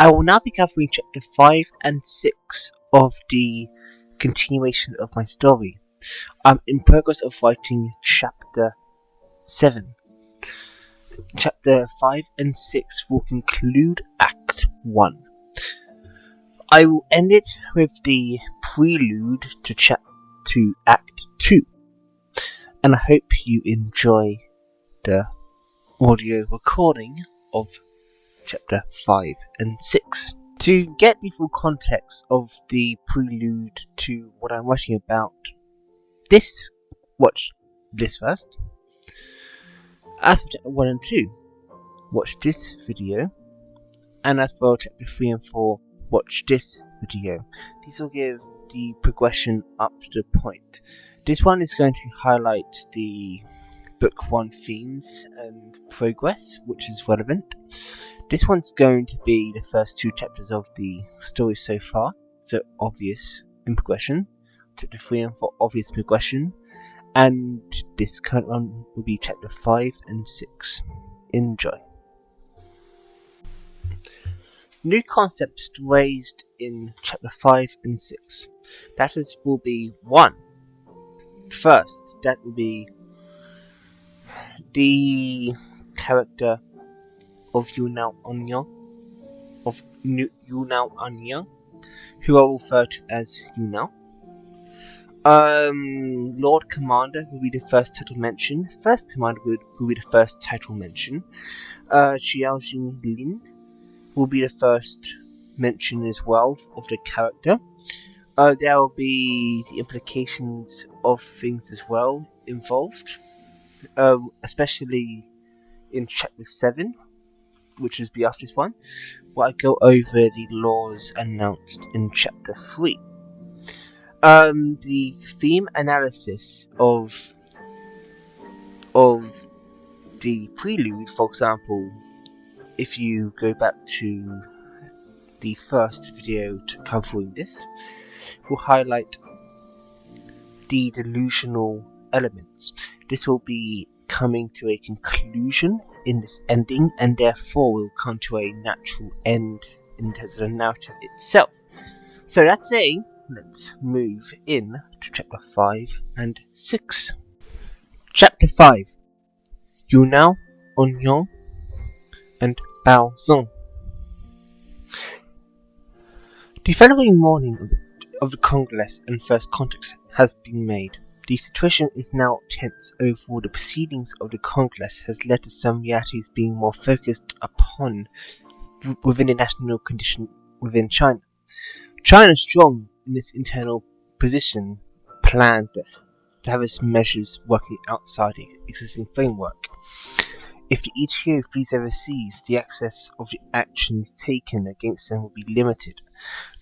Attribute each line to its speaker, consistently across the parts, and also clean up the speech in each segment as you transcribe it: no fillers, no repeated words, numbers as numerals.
Speaker 1: I will now be covering chapter 5 and 6 of the continuation of my story. I'm in progress of writing chapter 7. Chapter 5 and 6 will conclude Act 1. I will end it with the prelude to Act 2. And I hope you enjoy the audio recording of Chapter 5 and 6. To get the full context of the prelude to what I'm writing about, watch this first. As for Chapter 1 and 2, watch this video. And as for Chapter 3 and 4, watch this video. These will give the progression up to the point. This one is going to highlight the Book 1 themes and progress, which is relevant. This one's going to be the first 2 chapters of the story so far, so obvious in progression. Chapter 3 and 4, obvious progression. And this current one will be chapter 5 and 6. Enjoy. New concepts raised in chapter 5 and 6. That will be 1. First, that will be the character of Yunao Anyang, who I will refer to as Yunao. Lord Commander will be the first title mention. First Commander will be the first title mention. Xiao Lin will be the first mention as well of the character. There will be the implications of things as well involved, especially in chapter 7, which is be after this one, where I go over the laws announced in chapter 3. The theme analysis of the prelude, for example, if you go back to the first video covering this, will highlight the delusional elements. This will be coming to a conclusion in this ending, and therefore will come to a natural end in terms of the narrative itself. So that's saying, let's move in to chapter 5 and 6. Chapter 5. Yunao Anyang and Bao Zong. The following morning of the Congress and first contact has been made. The situation is now tense overall. The proceedings of the Congress has led to some realities being more focused upon within the national condition within China. China is strong in its internal position, planned to have its measures working outside the existing framework. If the ETO flees overseas, the access of the actions taken against them will be limited.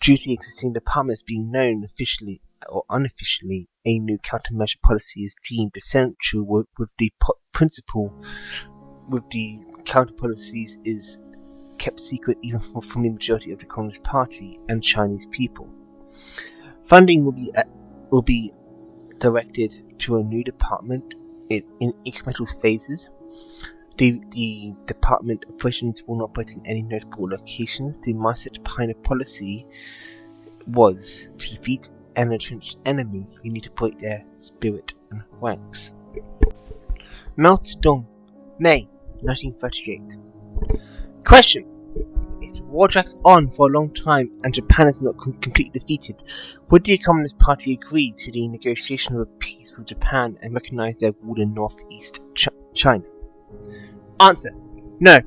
Speaker 1: Due to the existing departments being known officially or unofficially, a new countermeasure policy is deemed essential with the principle with the counter policies is kept secret even from the majority of the Communist Party and Chinese people. Funding will be directed to a new department in incremental phases. The department operations will not operate in any notable locations. The mindset behind the policy was to defeat an entrenched enemy. We need to break their spirit and ranks. Mao Zedong, May 1938. Question: if the war drags on for a long time and Japan is not completely defeated, would the Communist Party agree to the negotiation of a peace with Japan and recognize their rule in northeast China? Answer: no.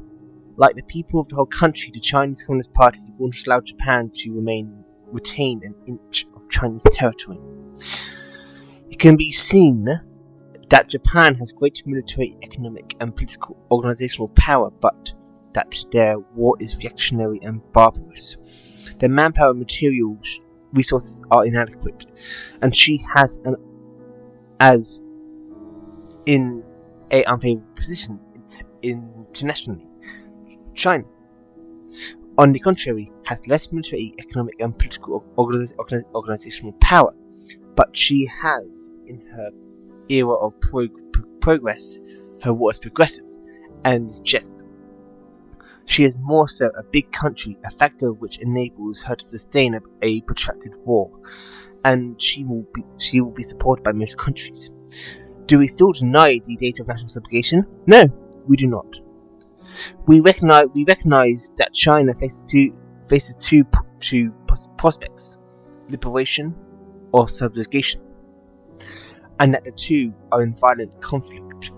Speaker 1: Like the people of the whole country, the Chinese Communist Party will not allow Japan to retain an inch of Chinese territory. It can be seen that Japan has great military, economic, and political organizational power, but that their war is reactionary and barbarous. Their manpower and materials resources are inadequate, and she has in an unfavorable position internationally. China, on the contrary, has less military, economic, and political organizational power, but she has, in her era of progress, her war is progressive and is just. She is more so a big country, a factor which enables her to sustain a protracted war, and she will be supported by most countries. Do we still deny the date of national subjugation? No, we do not. We recognize that China faces two prospects: liberation or subjugation, and that the two are in violent conflict.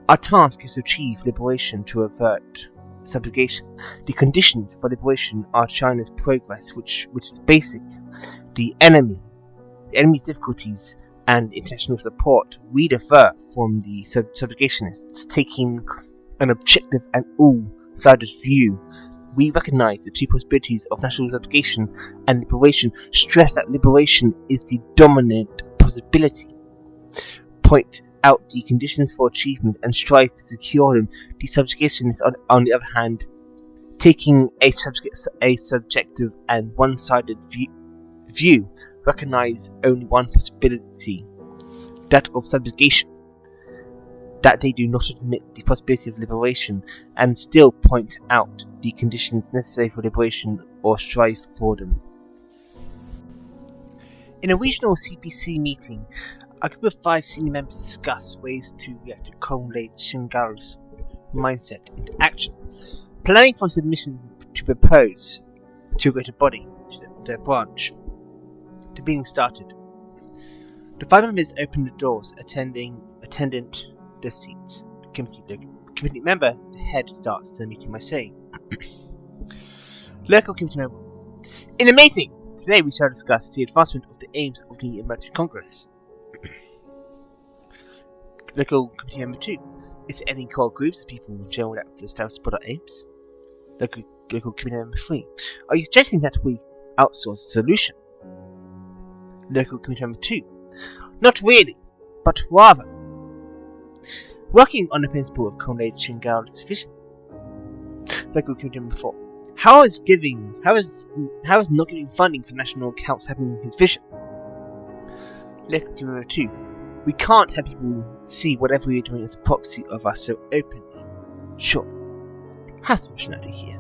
Speaker 1: Our task is to achieve liberation to avert subjugation. The conditions for liberation are China's progress, which is basic, the enemy's difficulties, and international support. We differ from the subjugationists, taking an objective and all-sided view. We recognize the two possibilities of national subjugation and liberation, stress that liberation is the dominant possibility, point out the conditions for achievement, and strive to secure them. The subjugationists, on the other hand, taking a subjective and one-sided view, recognize only one possibility, that of subjugation, that they do not admit the possibility of liberation, and still point out the conditions necessary for liberation or strive for them. In a regional CPC meeting, a group of 5 senior members discuss ways to react to Conley Chingal's mindset into action, planning for submission to propose to a greater body, to their branch. The meeting started. The 5 members opened the doors, attendant the seats. The committee member, the head, starts the meeting by saying, Local committee member, in the meeting today we shall discuss the advancement of the aims of the Emerging Congress. Local committee member 2, is there any core groups of people in general that to establish our aims? Local committee member 3, are you suggesting that we outsource the solution? Local committee member 2, not really, but rather working on the principle of Conley Chingal is sufficient. Local committee member 4, how is not giving funding for national accounts having his vision? Local committee member 2, we can't have people see whatever we're doing as a proxy of us so openly. Sure, has functionality here.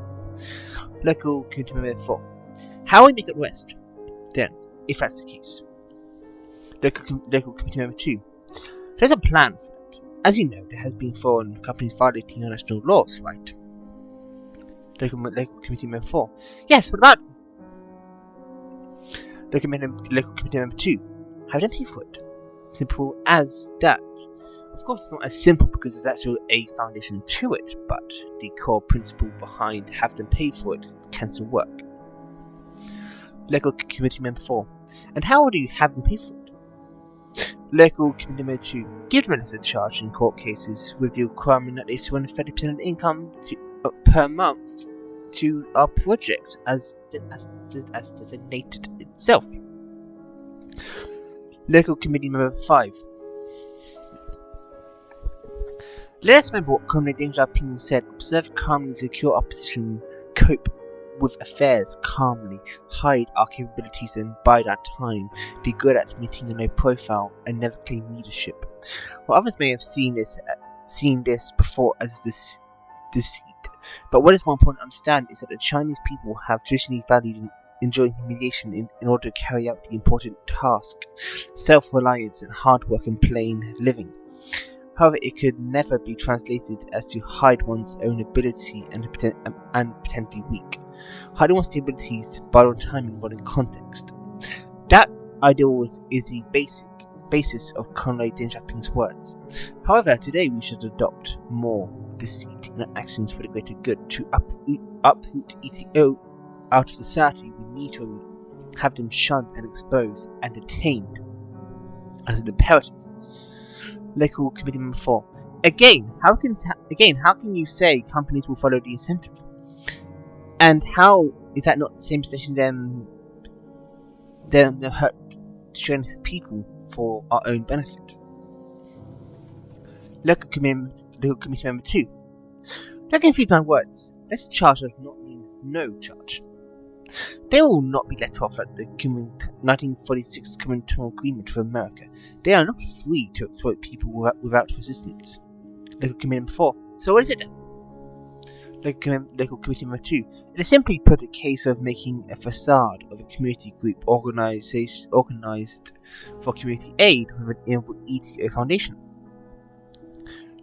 Speaker 1: Local committee member 4, how we make it West? Then, if that's the case. Local committee member 2, there's a plan for it. As you know, there has been foreign companies violating our national laws, right? Local committee member 4, yes, what about? Local committee member 2, how do they pay for it? Simple as that. Of course, it's not as simple because there's actually a foundation to it, but the core principle behind have them pay for it can still work. Local committee member 4, and how do you have them pay for it? Local committee member 2, give them a charge in court cases with the requirement that they surrender 30% of income per month to our projects as designated itself. Local committee member 5, let us remember what Conley Deng Xiaoping said: observe calmly, secure our position, cope with affairs calmly, hide our capabilities, and bide our time, be good at meeting a low profile, and never claim leadership. While others may have seen this before as deceit, but what is more important to understand is that the Chinese people have traditionally valued enjoying humiliation in order to carry out the important task, self-reliance and hard work and plain living. However, it could never be translated as to hide one's own ability and pretend to be weak. Hiding one's capabilities to borrow time in modern context. That ideal is the basis of Conley Deng Xiaoping's words. However, today we should adopt more deceit in our actions for the greater good. To uproot ETO out of society, we need to have them shunned and exposed and detained as an imperative. Local committee member 4, again, how can you say companies will follow the incentive? And how is that not the same as letting them hurt Chinese people for our own benefit? Local committee member 2, don't confuse my words. Less charge does not mean no charge. They will not be let off at the 1946 Communitarian Agreement with America. They are not free to exploit people without resistance. Local committee member 4, so what is it then? Local committee number 2. It is simply put a case of making a facade of a community group organised for community aid with an inward ETO foundation.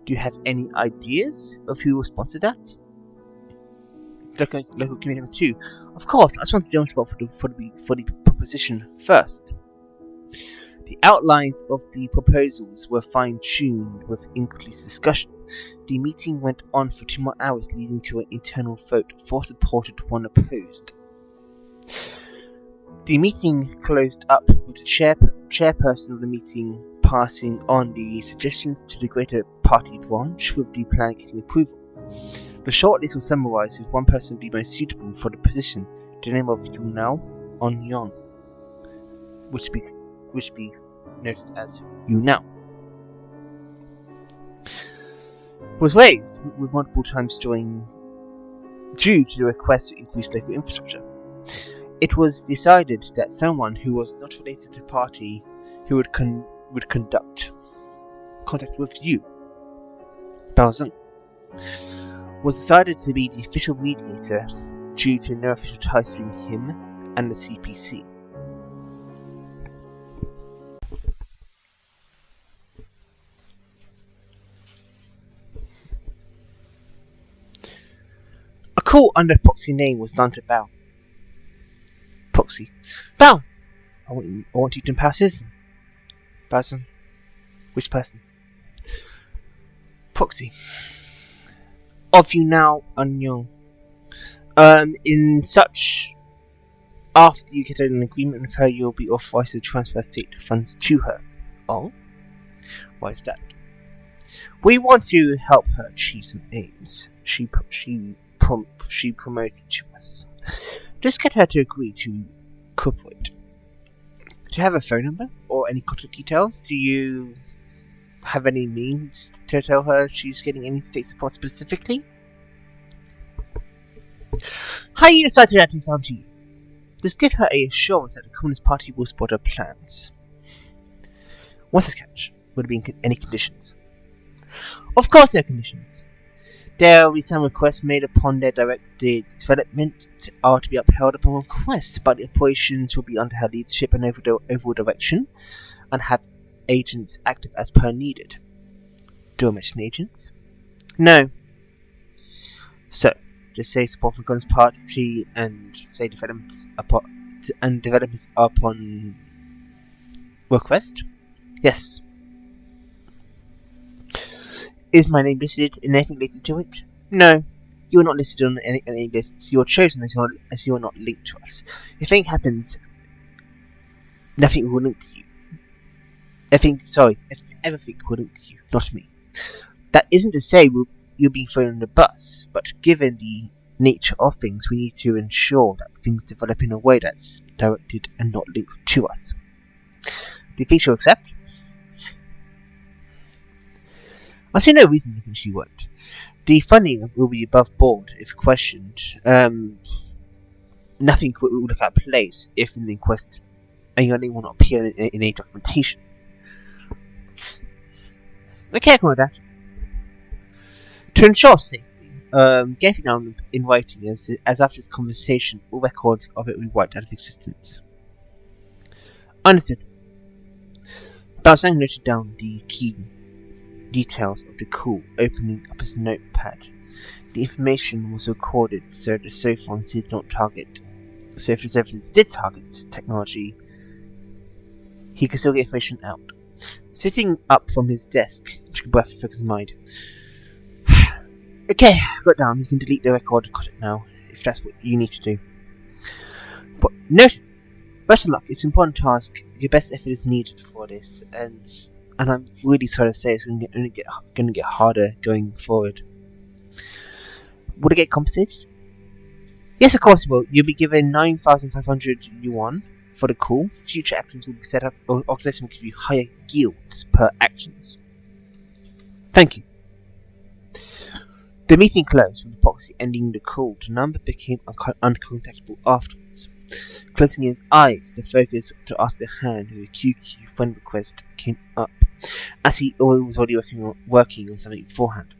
Speaker 1: Do you have any ideas of who will sponsor that? Local committee number 2. Of course, I just want to jump spot for the proposition first. The outlines of the proposals were fine-tuned with increased discussion. The meeting went on for 2 more hours, leading to an internal vote, 4 supported, 1 opposed. The meeting closed up with the chairperson of the meeting passing on the suggestions to the greater party branch, with the plan getting approval. The shortlist was summarised with one person being most suitable for the position, the name of Yunao Onyon, which be noted as Yunao, was raised with multiple times due to the request to increase local infrastructure. It was decided that someone who was not related to the party who would conduct contact with you, Baozeng, was decided to be the official mediator due to no official ties between him and the CPC. A call under proxy name was done to Bao. Proxy. Bao! I want you to empower citizen. Baozeng. Which person? Proxy. Of Yunao Onyon. After you get an agreement with her, you'll be authorized to transfer state funds to her. Oh? Why is that? We want to help her achieve some aims she promoted to us. Just get her to agree to cooperate. Do you have a phone number or any contact details? Do you have any means to tell her she's getting any state support specifically? How you decide to act is down to you. Just give her a assurance that the Communist Party will support her plans. What's the catch? Would there be any conditions? Of course there are conditions. There will be some requests made upon their directed development are to be upheld upon request, but the operations will be under her leadership and overall direction, and have agents active as per needed. Do I mention agents? No. So, just say support from the Communist Party and say developments upon request? Yes. Is my name listed in anything related to it? No. You are not listed on any lists. You are chosen as you are not linked to us. If anything happens, nothing will link to you. If everything will link to you, not me. That isn't to say you're being thrown on the bus, but given the nature of things, we need to ensure that things develop in a way that's directed and not linked to us. Do you think she'll accept? I see no reason to think she won't. The funding will be above board if questioned. Nothing will look out of place if an inquest and your name will not appear in any documentation. Okay, I can with that. To ensure safety, getting down in writing as after this conversation, all records of it will be wiped out of existence. Understood. Baozeng noted down the key details of the call, opening up his notepad. The information was recorded so the Sophons did not target. So if the Sophons did target technology, he could still get information out. Sitting up from his desk, he took a breath to focus his mind. Okay, got it down. You can delete the record and cut it now, if that's what you need to do. But note, best of luck. It's an important task. Your best effort is needed for this, and I'm really sorry to say it's going to get harder going forward. Would it get compensated? Yes, of course it will. You'll be given 9,500 yuan for the call. Future actions will be set up, or organization will give you higher yields per actions. Thank you. The meeting closed with the proxy ending the call. The number became uncontactable afterwards. Closing his eyes to focus to ask the hand who a QQ friend request came up, as he was already working on something beforehand.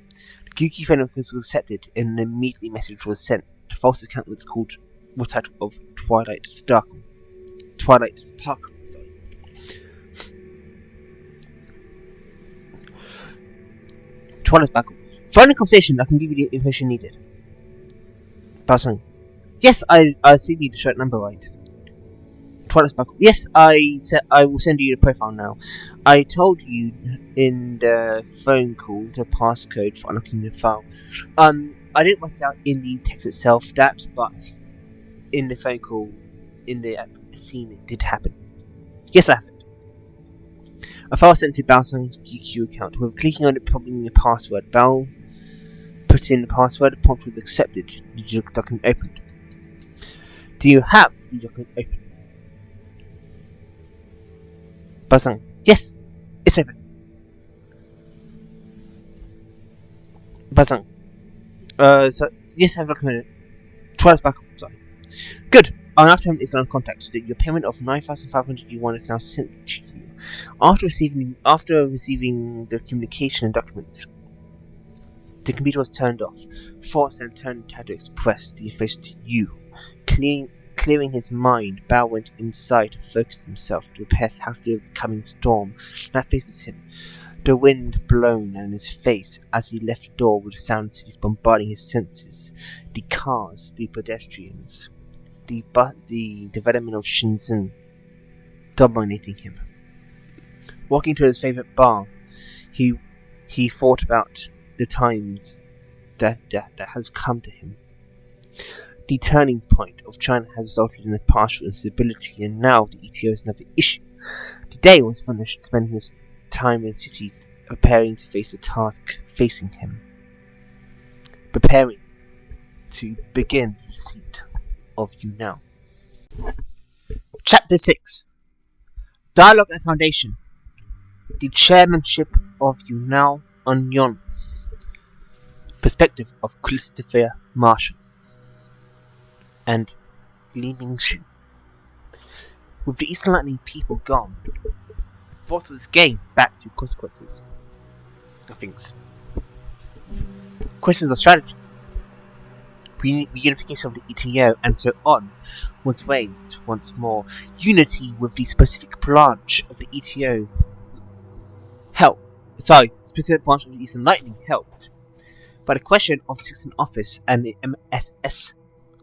Speaker 1: The Geeky phone request was accepted, and immediately a message was sent. The false account was titled of Twilight Sparkle. Twilight Sparkle, sorry. Twilight Sparkle. Following the conversation, I can give you the information needed. Passing. Yes, I see you the short number right. Twilight Sparkle. Yes, I will send you the profile now. I told you in the phone call the passcode for unlocking the file. I didn't write it out in the text itself, but in the phone call, in the scene, it did happen. Yes, I have it. A file sent to Balsang's QQ account. With clicking on it, prompting the password, Bal put in the password. The prompt was accepted. The document opened. Do you have the document open? Balsang. Yes, it's open. Balsang. So yes, I've recommended it. Twilight Sparkle. Sorry. Good. Our next time is on contact. Your payment of 9,500 yuan is now sent to you. After receiving the communication and documents, the computer was turned off. Force and turned had to express the information to you. Clearing his mind, Bao went inside to focus himself to prepare to have the coming storm that faces him. The wind blown in his face as he left the door with sound cities bombarding his senses. The cars, the pedestrians, the development of Shenzhen dominating him. Walking to his favorite bar, he thought about the times that has come to him. The turning point of China has resulted in a partial instability, and now the ETO is another issue. The day was finished, spending his time in the city preparing to face the task facing him. Preparing to begin the seat of Yunao. Chapter 6. Dialogue and Foundation. The chairmanship of Yunao on Yon. Perspective of Christopher Marshall and Li Mingxu. With the Eastern Lightning people gone, forces gain back to consequences of things. Questions of strategy, reunification of the ETO, and so on was raised once more. Unity with the specific branch of the ETO specific branch of the Eastern Lightning helped. But the question of the Sixth Office and the MSS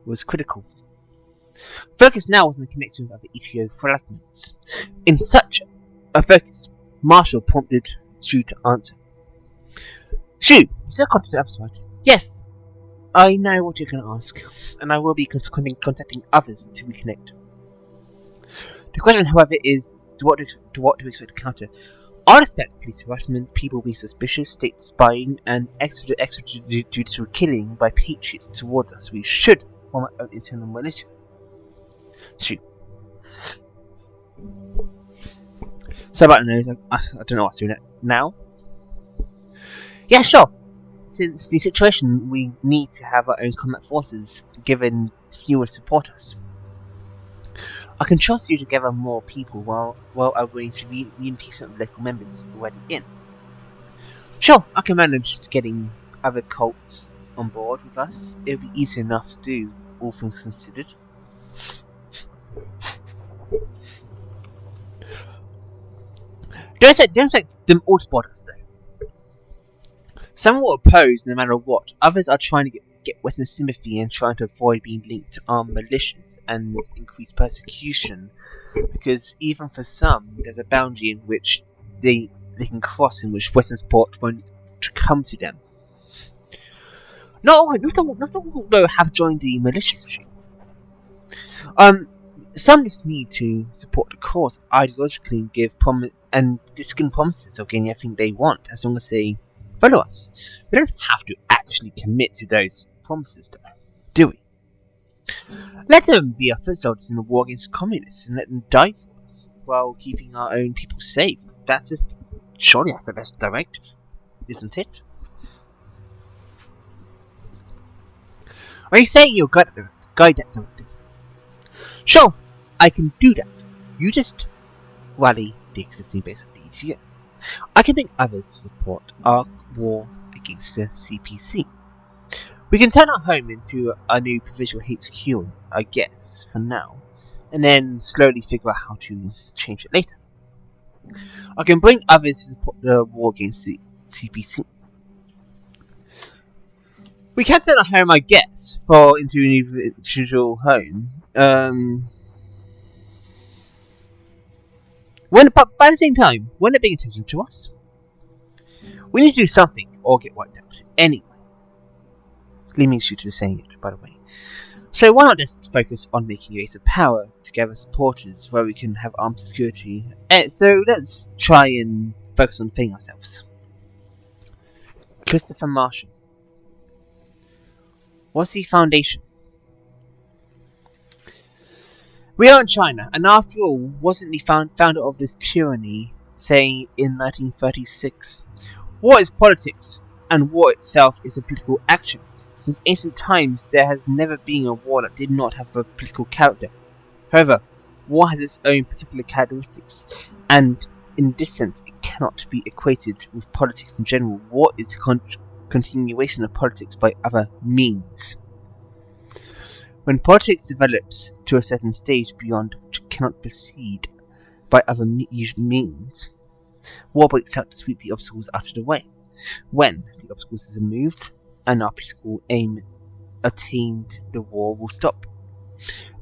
Speaker 1: was critical. Focus now was on the connection of the ETO fragments. In such a focus, Marshall prompted Shu to answer. Shu, you still contacted others, right? Yes. I know what you're going to ask, and I will be contacting others to reconnect. The question, however, is what do we expect to counter? I expect police harassment, people being suspicious, state spying, and extrajudicial killing by patriots towards us. We should form our own internal militia. Shoot. So about the news, I don't know what's doing it now. Yeah, sure. Since the situation, we need to have our own combat forces, given fewer support us. I can trust you to gather more people while arranging reunification of local members already in. Sure, I can manage getting other cults on board with us. It'll be easy enough to do, all things considered. Don't expect them all to support us, though. Some will oppose no matter what. Others are trying to get Western sympathy and trying to avoid being linked to armed militias and increase persecution, because even for some, there's a boundary in which they can cross, in which Western support won't come to them. Not all though have joined the militia stream. Some just need to support the cause ideologically and give skin promises of getting everything they want, as long as they follow us. We don't have to actually commit to those promises, though, do we? Let them be our foot soldiers in the war against communists and let them die for us while keeping our own people safe. That's just surely the best directive, isn't it? Are you saying you'll guide that directive? Sure, I can do that. You just rally the existing base of the ETO. I can bring others to support our war against the CPC. We can turn our home into a new provisional HQ, I guess, for now, and then slowly figure out how to change it later. I can bring others to support the war against the CPC. We can turn our home, I guess, into a new provisional home. But by the same time, when they're paying attention to us, we need to do something or get wiped out. Anyway. Leaving you to saying it, by the way. So why not just focus on making a base of power to gather supporters where we can have armed security? So let's try and focus on defending ourselves. Christopher Marshall. What's the Foundation? We are in China, and after all, wasn't the founder of this tyranny saying in 1936, war is politics, and war itself is a political action. Since ancient times, there has never been a war that did not have a political character. However, war has its own particular characteristics, and in this sense, it cannot be equated with politics in general. War is the continuation of politics by other means. When politics develops to a certain stage beyond which it cannot proceed by other means, war breaks out to sweep the obstacles out of the way. When the obstacles are removed, and our political aim attained, the war will stop.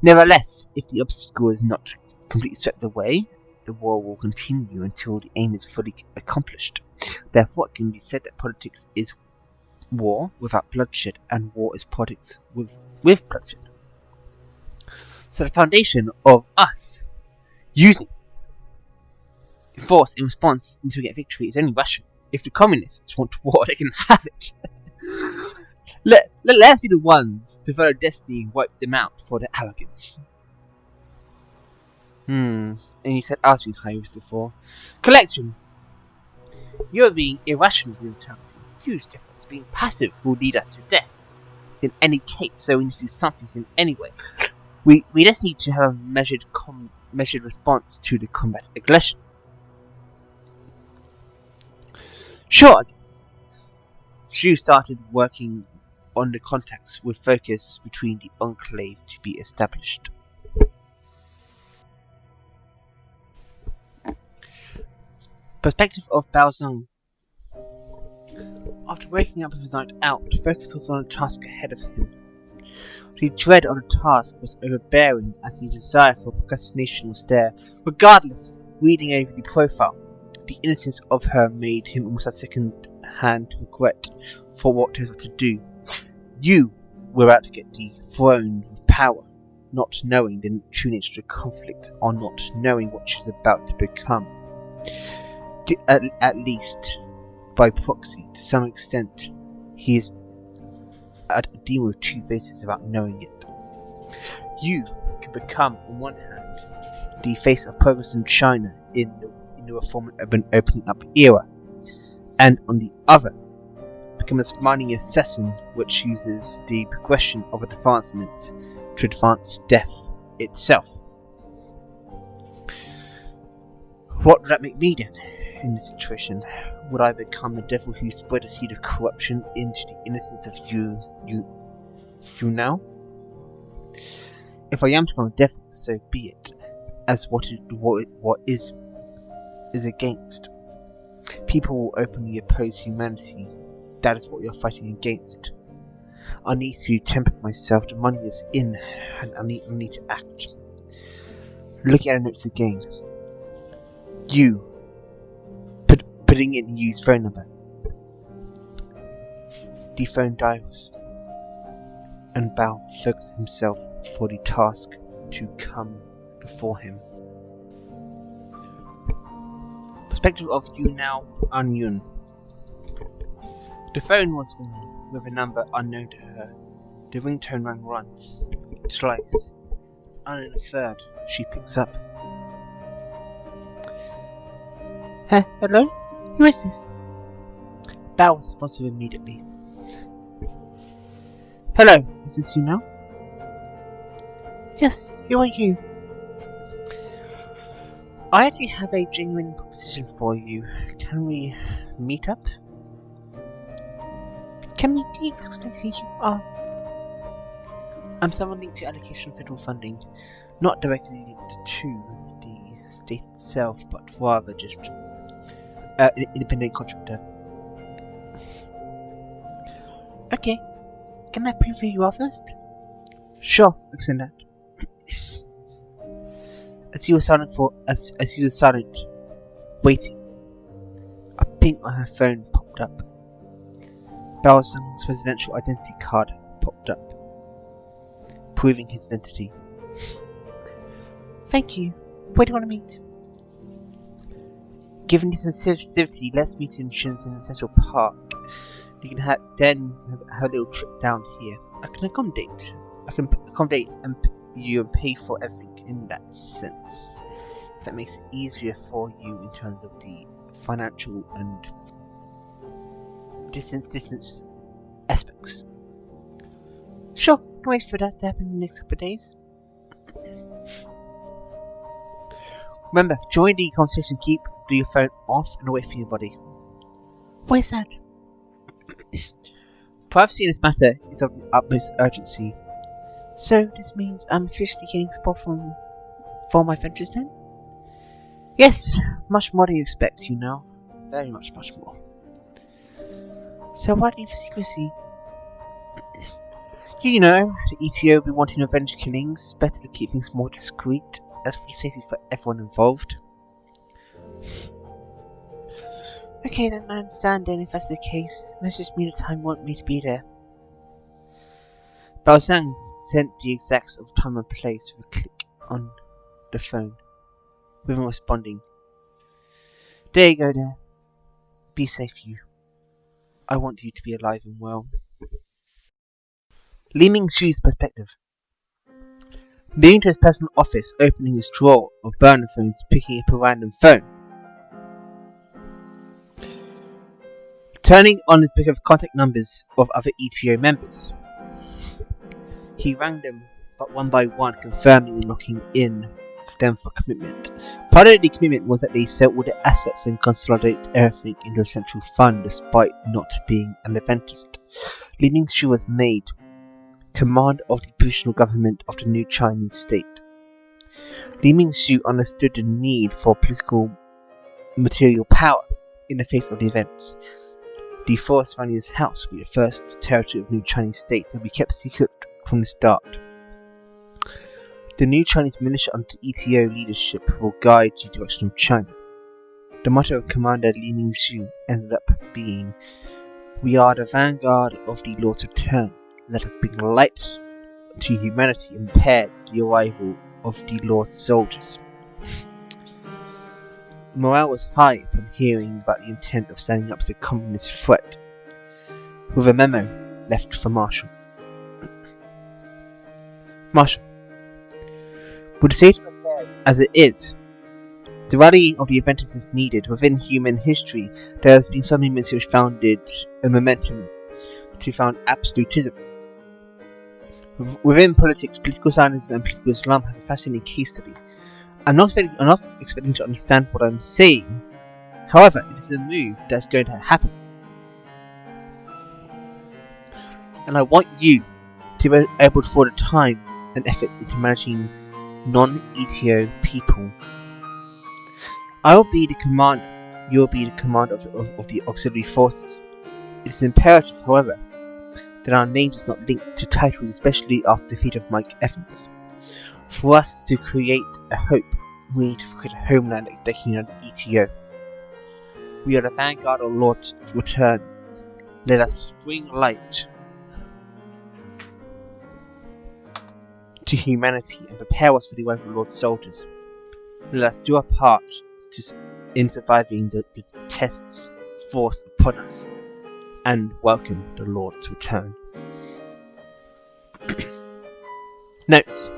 Speaker 1: Nevertheless, if the obstacle is not completely swept away, the war will continue until the aim is fully accomplished. Therefore, it can be said that politics is war without bloodshed, and war is politics with bloodshed. So the foundation of us using force in response to get victory is only Russian. If the communists want war, they can have it. Let's be the ones to follow destiny and wipe them out for their arrogance. And you said I was being high risk before. Collection. You're being irrational with brutality. Huge difference. Being passive will lead us to death. In any case, so we need to do something in any way. We just need to have a measured response to the combat aggression. Sure, I guess. Xu started working on the contacts with focus between the enclave to be established. Perspective of Baozong. After waking up with his night out, focus was on a task ahead of him. The dread of the task was overbearing as the desire for procrastination was there. Regardless, reading over the profile, the innocence of her made him almost have second-hand regret for what he was to do. You were about to get the throne of power, not knowing the true nature of the conflict, or not knowing what she was about to become. At least, by proxy, to some extent, he is a demon with two faces without knowing it. You can become, on one hand, the face of progress in China in the reform urban opening up era, and on the other, become a smiling assassin which uses the progression of advancement to advance death itself. What would that make me then? In this situation, would I become the devil who spread a seed of corruption into the innocence of you now? If I am to become a devil, so be it. As what is against. People will openly oppose humanity. That is what you're fighting against. I need to temper myself. The money is in, and I need to act. Looking at the notes again. You. Putting in the used phone number. The phone dials. And Bao focuses himself for the task to come before him. Perspective of Yunao Anyun. The phone was ringing with a number unknown to her. The ringtone rang once, twice, and in a third, she picks up. Hello? Who is this? Bao responds immediately. Hello, is this you now? Yes, who are you? I actually have a genuine proposition for you. Can we meet up? Can you explain who you are? I'm someone linked to allocation of federal funding, not directly linked to the state itself, but rather just an independent contractor. Okay, can I prove who you are first? Sure, I can send that. As you were silent, waiting, a ping on her phone popped up. Balsang's residential identity card popped up, proving his identity. Thank you. Where do you want to meet? Given the sensitivity, let's meet in Shenzhen Central Park. You can have a little trip down here. I can accommodate and you pay for everything in that sense. That makes it easier for you in terms of the financial and distance aspects. Sure, can wait for that to happen in the next couple of days. Remember, during the conversation, keep your phone off and away from your body. Where's that? Privacy in this matter is of the utmost urgency. So this means I'm officially getting support for my ventures then? Yes, much more than you expect, you know. Very much more. So why need for secrecy? You know, the ETO will be wanting revenge killings. Better to keep things more discreet. That's for the safety for everyone involved. Okay then, I understand then if that's the case. Message me the time you want me to be there. Baozang sent the exacts of time and place with a click on the phone, with him responding. There you go there. Be safe, you. I want you to be alive and well. Li Mingxu's perspective. Being to his personal office, opening his drawer of burner phones, picking up a random phone. Turning on his book of contact numbers of other ETO members. He rang them, but one by one, confirming and locking in them for commitment. Part of the commitment was that they sell all their assets and consolidate everything into a central fund, despite not being an Adventist. Li Mingxu was made commander of the provisional government of the new Chinese state. Li Mingxu understood the need for political material power in the face of the events. The forest surrounding his house would be the first territory of the new Chinese state and be kept secret from the start. The new Chinese militia under ETO leadership will guide the direction of China. The motto of Commander Li Mingxu ended up being, "We are the vanguard of the Lord's return. Let us bring light to humanity and prepare the arrival of the Lord's soldiers." Morale was high upon hearing about the intent of standing up to the communist threat, with a memo left for Marshall. Marshall, with the state of affairs as it is, the rallying of the Adventists is needed. Within human history, there has been some movements which founded a momentum to found absolutism. Within politics, political Zionism and political Islam has a fascinating case study. I'm not expecting to understand what I'm saying. However, it is a move that's going to happen. And I want you to be able to afford the time and efforts into managing non-ETO people. I will be the commander. You will be the commander of the auxiliary forces. It is imperative, however, that our names are not linked to titles, especially after the defeat of Mike Evans. For us to create a hope, we need to create a homeland taking on ETO. We are the vanguard of Lord's return. Let us bring light to humanity and prepare us for the arrival of Lord's soldiers. Let us do our part in surviving the tests forced upon us and welcome the Lord's return. Notes.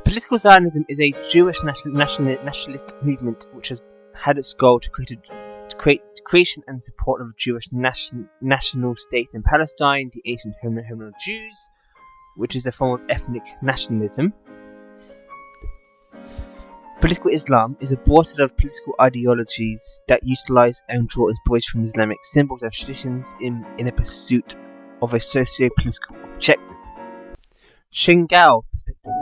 Speaker 1: Political Zionism is a Jewish nationalist movement which has had its goal to create creation and support of a Jewish national state in Palestine, the ancient homeland of Jews, which is a form of ethnic nationalism. Political Islam is a broad set of political ideologies that utilize and draw inspiration from Islamic symbols and traditions in a pursuit of a socio-political objective. Shingal perspective.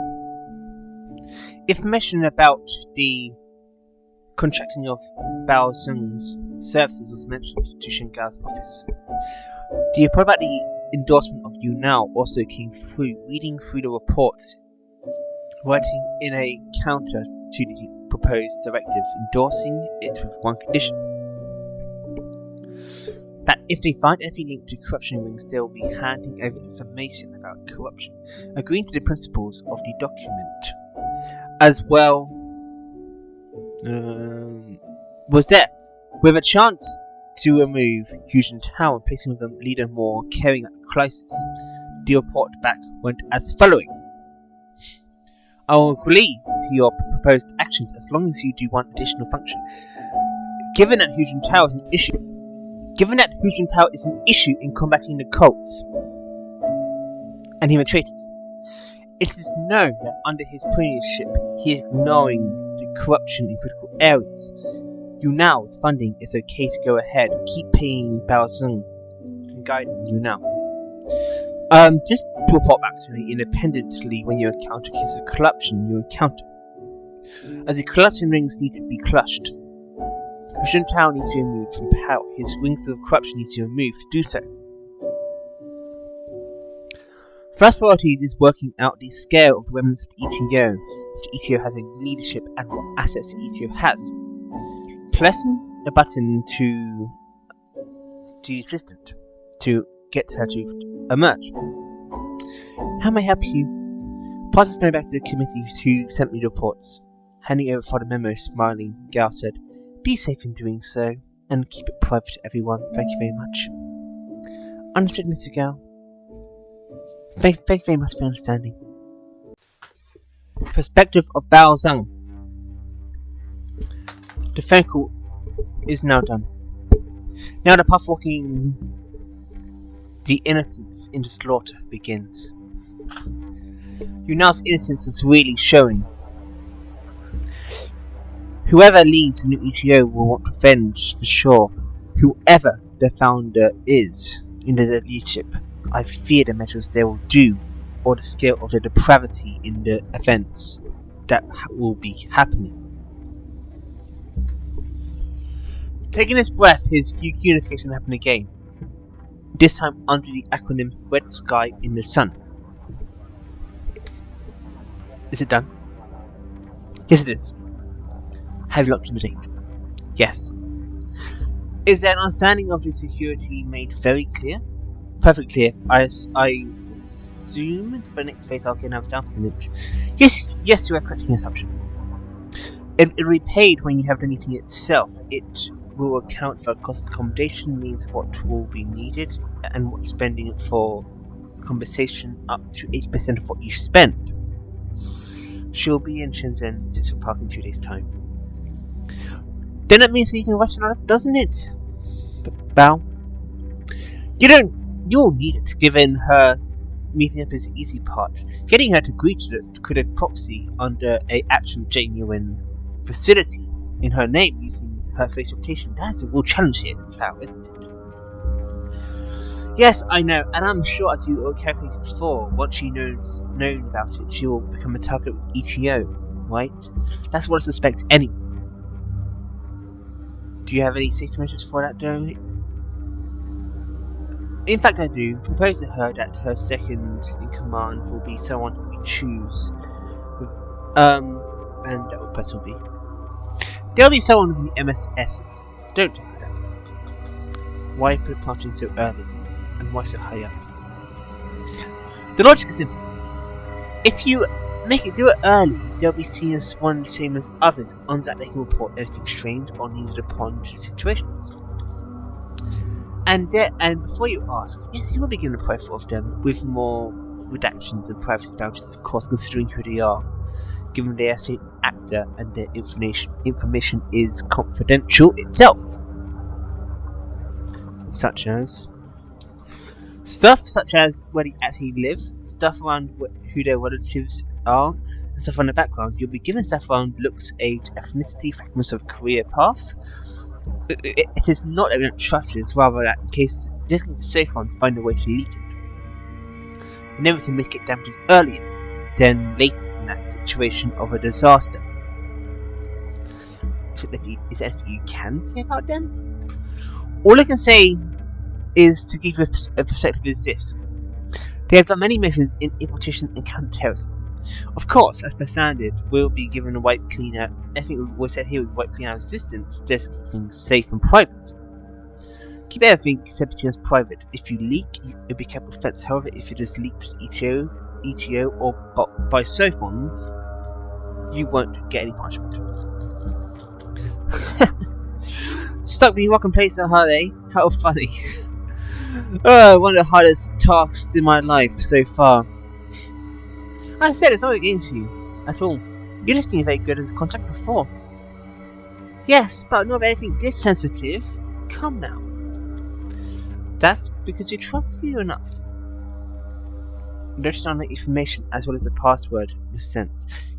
Speaker 1: Information about the contracting of Bao Zeng's services was mentioned to Shingal's office. The report about the endorsement of Yu Nao also came through. Reading through the reports, writing in a counter to the proposed directive, endorsing it with one condition: that if they find anything linked to corruption rings, they will be handing over information about corruption, agreeing to the principles of the document. As well, was there, with a chance to remove Hu Jintao and placing with a leader more caring at the crisis. The report back went as following: I will agree to your proposed actions as long as you do one additional function. Given that Hu Jintao is an issue in combating the cults and human traitors, it is known that under his premiership he is ignoring the corruption in critical areas. Yu Nao's funding is okay to go ahead. Keep paying Bao Zeng and guiding Yu Nao. Just to report back to me independently when you encounter cases of corruption you encounter. As the corruption rings need to be crushed, Hu Jintao needs to be removed from power. His rings of corruption needs to be removed to do so. First priority is working out the scale of the remnants of the ETO, if the ETO has any leadership and what assets the ETO has. Pressing a button to the assistant to get her to emerge. How may I help you? Pass this memo back to the committee who sent me the reports. Handing over for the memo, smiling, Gao said, Be safe in doing so, and keep it private to everyone. Thank you very much. Understood, Mr. Gao. Thank you very much for understanding. Perspective of Bao Zeng. The phone call is now done. Now the path walking the innocence into slaughter begins. Yu Nao's innocence is really showing. Whoever leads the new ETO will want revenge for sure. Whoever the founder is in the leadership, I fear the measures they will do, or the scale of the depravity in the events that will be happening. Taking his breath, his UQ unification happened again. This time under the acronym Red Sky in the Sun. Is it done? Yes, it is. Have you locked in the date? Yes. Is there an understanding of the security made very clear? Perfect clear. I assume for the next phase I'll get another down payment. Yes, you are correct in your assumption. It will be paid when you have the meeting itself. It will account for cost of accommodation, means what will be needed, and what spending it for compensation up to 80% of what you spend. She'll be in Shenzhen Central Park in 2 days' time. Then that means you can rest for us, doesn't it? But Bao, you'll need it, given her meeting up is the easy part. Getting her to agree to the proxy under a actual genuine facility in her name using her face reputation, that's a real challenge here, Bao, isn't it? Yes, I know, and I'm sure as you all calculated before, once she knows about it, she will become a target with ETO, right? That's what I suspect anyway. Do you have any safety measures for that, though? In fact, I do. Propose to her that her second in command will be someone who we choose. And that person will be. There'll be someone from the MSSs. Don't tell her that. Why put parting so early? And why so high up? The logic is simple. If you do it early, they'll be seen as one the same as others, on that they can report anything strange or needed upon situations. And before you ask, yes, you will be given a profile of them with more redactions and privacy vouchers, of course, considering who they are, given they are an actor and their information is confidential itself. Stuff such as where they actually live, stuff around who their relatives are, stuff on the background. You'll be given stuff around looks, age, ethnicity, fragments of career path. It is not that we don't trust it, it's rather that in case different Sophons find a way to leak it. And then we can mitigate damages earlier than later in that situation of a disaster. Is there anything you can say about them? All I can say is to give you a perspective is this. They have done many missions in infiltration and counter-terrorism. Of course, as per standard, we'll be given a wipe cleaner. Everything we said here with wipe cleaner existence, just keep things safe and private. Keep everything except between us private. If you leak, you'll be kept with offence. However, if it is leaked to ETO or by Sophons, you won't get any punishment. Stuck being rock and place at holiday? How funny. One of the hardest tasks in my life so far. I said it's not against you at all. You've just been very good as a contract before. Yes, but not anything this sensitive. Come now. That's because you trust you enough. Notice on the information as well as the password was sent.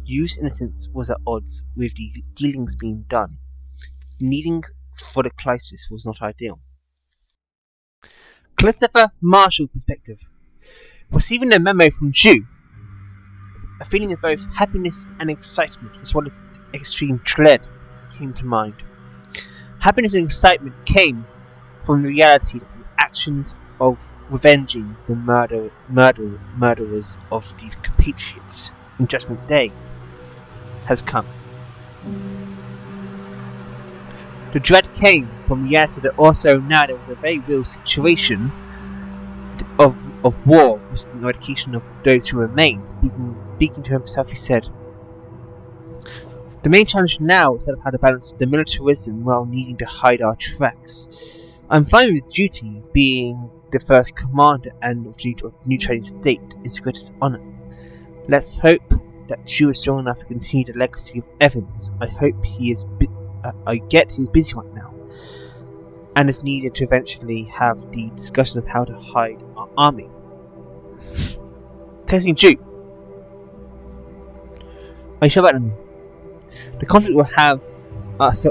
Speaker 1: Use innocence was at odds with the dealings being done. Needing for the crisis was not ideal. Christopher Marshall perspective. Receiving a memo from Zhu, a feeling of both happiness and excitement as well as extreme dread came to mind. Happiness and excitement came from the reality that the actions of revenging the murderers of the compatriots in Judgment Day has come. The dread came from reality that also now there was a very real situation of war, was the eradication of those who remain. Speaking to himself, he said, "The main challenge now is how to balance the militarism while needing to hide our tracks. I'm fine with duty being the first commander and of the new trading state is the greatest honour. Let's hope that Chu is strong enough to continue the legacy of Evans. I hope he is. I get he's busy right now, and is needed to eventually have the discussion of how to hide our army." Testing Chu. Are you sure about them? The conflict will have us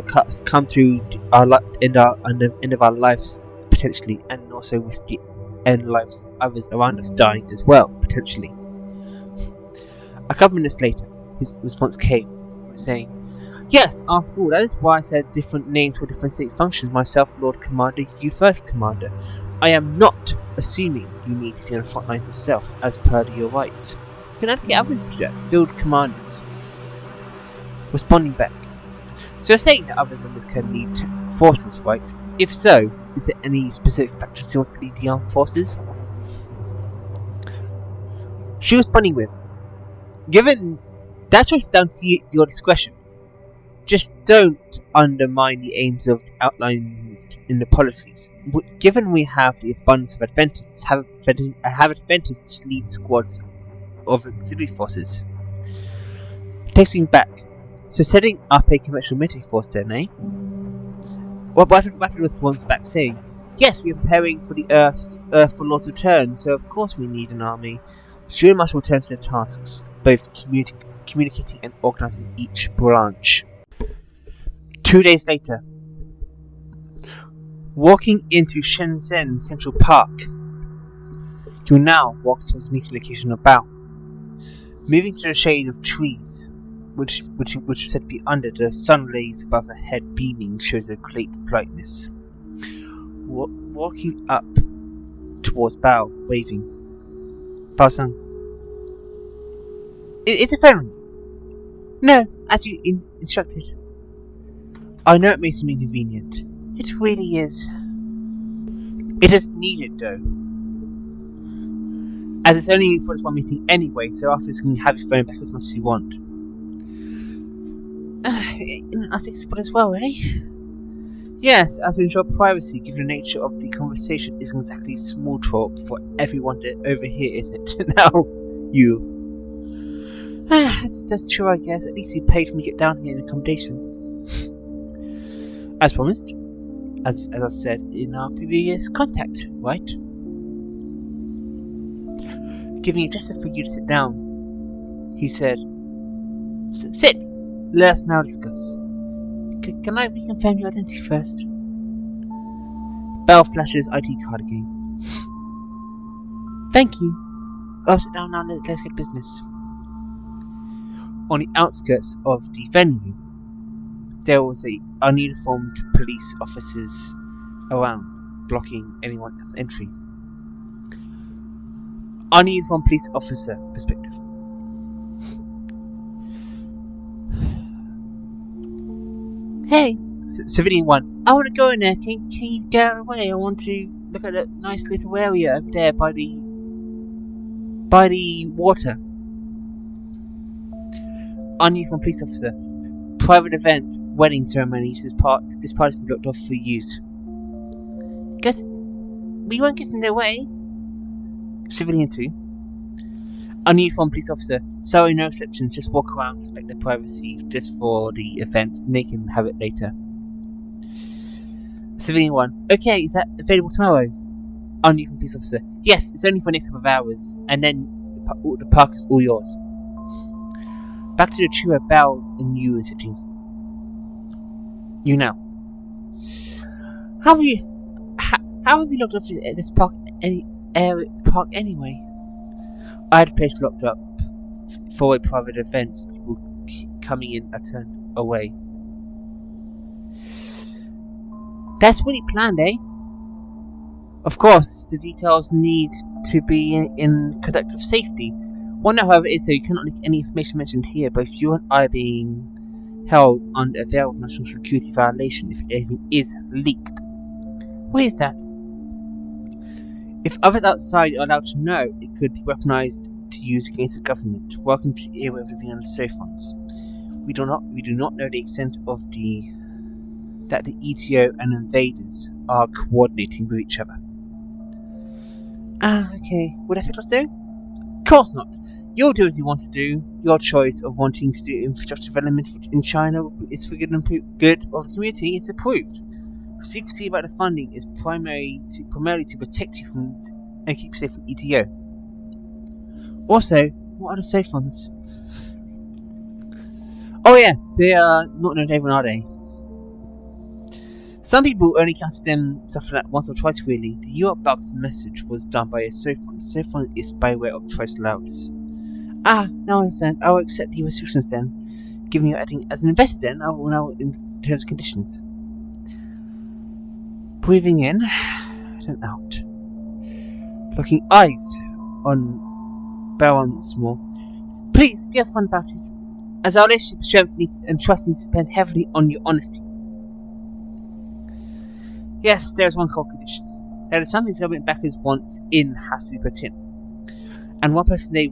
Speaker 1: come to our end of our lives potentially, and also with the end lives of others around us dying as well potentially. A couple minutes later, his response came, saying, "Yes, after all, that is why I said different names for different state functions. Myself, Lord Commander, you First Commander. I am not assuming you need to be on the front lines yourself, as per your rights. You can allocate others to that, field commanders." Responding back, "So you're saying that other members can lead forces, right? If so, is there any specific factors you want to lead the armed forces?" She was responding with, "Given that choice is down to your discretion. Just don't undermine the aims of outlined in the policies. Given we have the abundance of adventists, have adventists lead squads of auxiliary forces." Texting back, "So setting up a conventional military force then, eh?" Well, Rapid responds back saying, "Yes, we are preparing for the Earth for Lord's return, so of course we need an army." She must return to their tasks, both communicating and organising each branch. 2 days later, walking into Shenzhen Central Park, you now walk towards the meeting location of Bao. Moving to the shade of trees, which was said to be under the sun rays above her head beaming, shows a great brightness. Walking up towards Bao, waving. "Bao-san. It's a phone." "No, as you instructed." "I know it may seem inconvenient. It really is. It is needed, though. As it's only for this one meeting anyway, so afterwards you can have your phone back as much as you want." I think it's as well, eh?" "Yes, as to ensure privacy, given the nature of the conversation isn't exactly small talk for everyone to overhear, is it?" "Now, you." That's true, I guess. At least you paid for me to get down here in accommodation. As promised, as I said in our previous contact, right? Giving a gesture for you to sit down, he said, Sit! Let us now discuss. Can I reconfirm your identity first? Bell flashes ID card again. Thank you. I'll sit down now, let's get business. On the outskirts of the venue, there was ununiformed police officers around, blocking anyone entry. Ununiformed police officer perspective. Hey, Civilian 1. I want to go in there. Can you get out of the way? I want to look at a nice little area over there by the water. Ununiformed police officer. Private event, wedding ceremony. This part has been blocked off for use. We won't get in their way. Civilian 2. Ununiformed police officer. Sorry, no exceptions. Just walk around, respect their privacy just for the event, and they can have it later. Civilian 1. Okay, is that available tomorrow? Ununiformed police officer. Yes, it's only for the next couple of hours, and then the park is all yours. Back to the trio. Bell and you are sitting. You now. How have you locked off this park anyway? I had a place locked up for a private event. People coming in a turn away. That's really planned, eh? Of course, the details need to be in conduct of safety. One note, however, is that you cannot leak any information mentioned here. Both you and I are being held under a veil of national security violation if anything is leaked. What is that? If others outside are allowed to know, it could be weaponized to use against the government. Welcome to the era of living under safe funds. We do not know the extent of that the ETO and invaders are coordinating with each other. Okay. Would that affect us too? Of course not. You'll do as you want to do. Your choice of wanting to do infrastructure development in China is for good of the community. It's approved. Secrecy about the funding is primarily to protect you from and keep you safe from ETO. Also, what are the safe funds? Oh yeah, they are not known to everyone, are they? Some people only cast them stuff like that once or twice really. The Europe Bugs message was done by a safe fund. The safe fund is by way of choice allowance. Now I understand. I will accept the restrictions then. Given you acting as an investor then, I will now in terms and conditions. Breathing in and out. Looking eyes on Bell once more. Please, be upfront about it. As our relationship strength and trust needs to depend heavily on your honesty. Yes, there is one core condition. There is something the government backers want in has to be put in. And one person they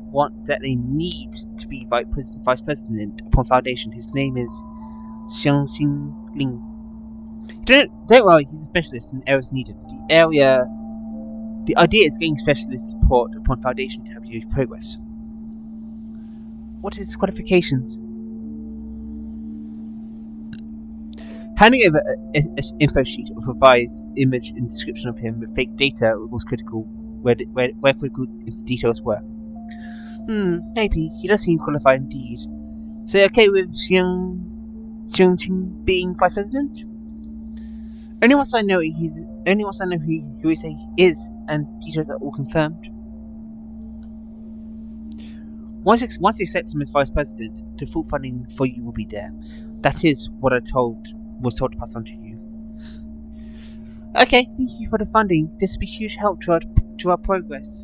Speaker 1: need to be vice president upon foundation. His name is Xiang Xingling. Don't worry, he's a specialist in areas needed. The idea is getting specialist support upon foundation to help you progress. What is his qualifications? Handing over an info sheet of revised image and description of him with fake data was critical where critical details were. Maybe. He does seem qualified indeed. So you're okay with Xiang Qing being vice president? Only once I know who he is and details are all confirmed. Once you accept him as vice president, the full funding for you will be there. That is what was told to pass on to you. Okay, thank you for the funding. This will be a huge help to our progress.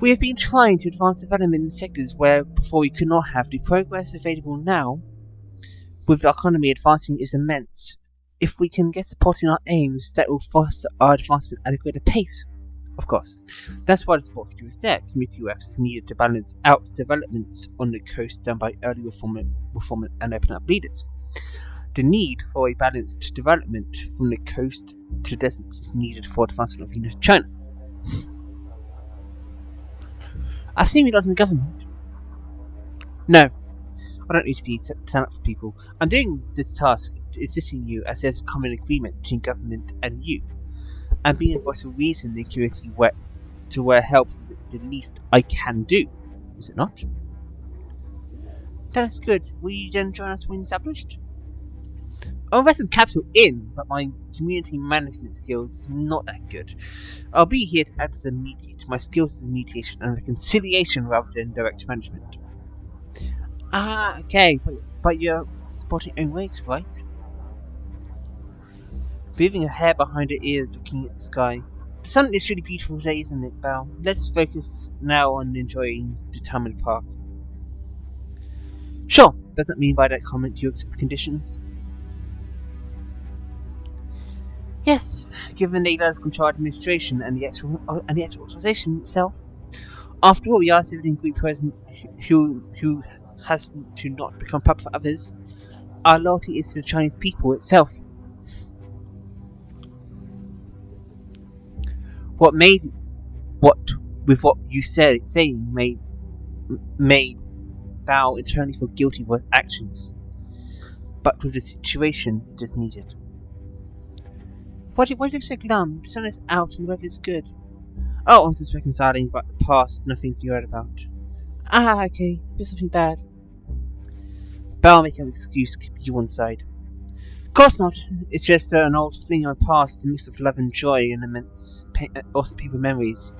Speaker 1: We have been trying to advance development in sectors where before we could not have. The progress available now, with the economy advancing, is immense. If we can get supporting our aims, that will foster our advancement at a greater pace. Of course. That's why the support for you is there. Community works is needed to balance out developments on the coast done by early reform and open up leaders. The need for a balanced development from the coast to deserts is needed for the advancement of United China. I assume you're not in the government? No. I don't need to be stand up for people. I'm doing this task assisting you as there's a common agreement between government and you. And being a voice of reason in community where helps is the least I can do. Is it not? That is good. Will you then join us when established? I'll invest in Capital in, but my community management skills is not that good. I'll be here to act as a mediator. My skills is mediation and reconciliation rather than direct management. Ah, okay, but you're spotting your own ways, right? Moving her hair behind her ears, looking at the sky. The sun is really beautiful today, isn't it, Belle? Let's focus now on enjoying the time in the park. Sure, doesn't mean by that comment you accept conditions. Yes, given that he does control administration and the actual authorization itself. After all, we are a civilian group who has to not become puppet for others. Our loyalty is to the Chinese people itself. What you said saying made Bao internally feel guilty for his actions. But with the situation, it is needed. Why do you look so glum? The sun is out and the weather is good. Oh, I was just reconciling about the past, nothing you heard about. Ah, okay. There's something bad. Bao make an excuse to keep you one side. Of course not. It's just an old fling of the past, a mix of love and joy and immense also people memories.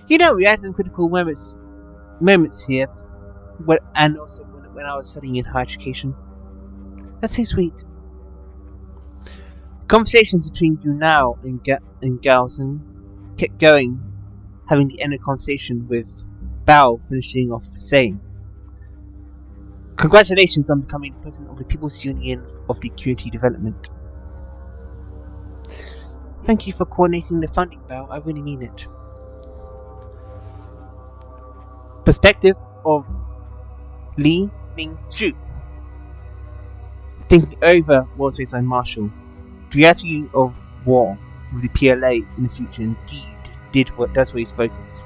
Speaker 1: You know, we had some critical moments here, and also when I was studying in higher education. That's so sweet. Conversations between you now and Galson kept going, having the end of conversation with Bao finishing off saying, "Congratulations on becoming president of the People's Union of the Community Development." Thank you for coordinating the funding, Bao. I really mean it. Perspective of Li Mingzhu. Thinking over was his own Marshall. The reality of war with the PLA in the future indeed does raise focus.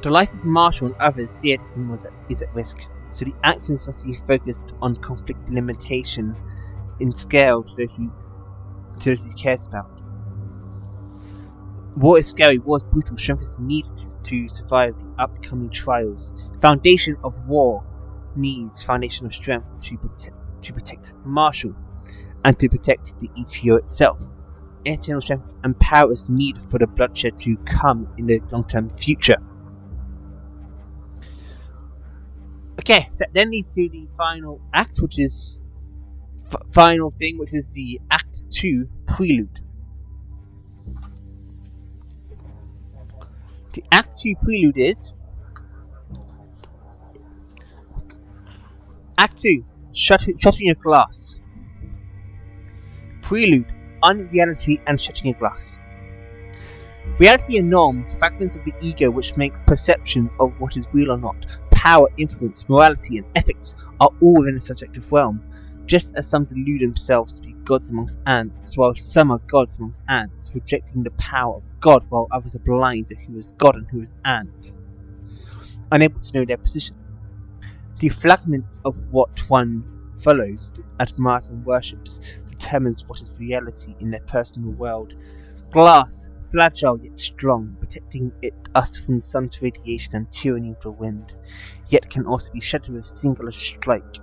Speaker 1: The life of Marshall and others dear to him is at risk, so the actions must be focused on conflict limitation in scale to those he cares about. War is scary, war is brutal, strength is needed to survive the upcoming trials. The foundation of war needs foundation of strength to protect Marshall and to protect the ETO itself. Internal strength and power is needed for the bloodshed to come in the long-term future. Okay, that then leads to the final act, which is final thing, which is the Act 2 prelude. The Act 2 prelude is Act 2, Shattering a Glass. Prelude, Unreality and Shattering a Glass. Reality and norms, fragments of the ego which make perceptions of what is real or not, power, influence, morality and ethics are all within the subjective realm, just as some delude themselves to be gods amongst ants, while some are gods amongst ants, rejecting the power of God, while others are blind to who is God and who is ant, unable to know their position. The fragment of what one follows, admires and worships determines what is reality in their personal world. Glass, fragile yet strong, protecting us from the sun's radiation and tyranny of the wind, yet can also be shattered with a singular strike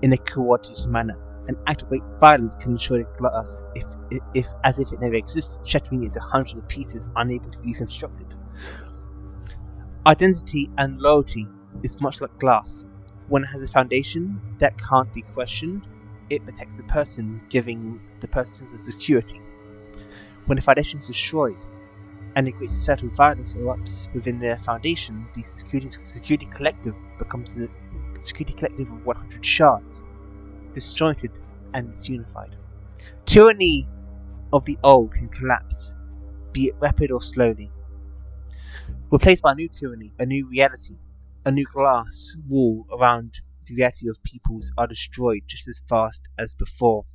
Speaker 1: in a coordinated manner. An act of great violence can destroy the glass if as if it never existed, shattering it into hundreds of pieces unable to be reconstructed. Identity and loyalty is much like glass. When it has a foundation that can't be questioned, it protects the person, giving the person sense of security. When the foundation is destroyed and a great societal violence erupts within their foundation, the security collective becomes a security collective of 100 shards, disjointed and disunified. Tyranny of the old can collapse, be it rapid or slowly, replaced by a new tyranny, a new reality. A new glass wall around the reality of peoples are destroyed just as fast as before.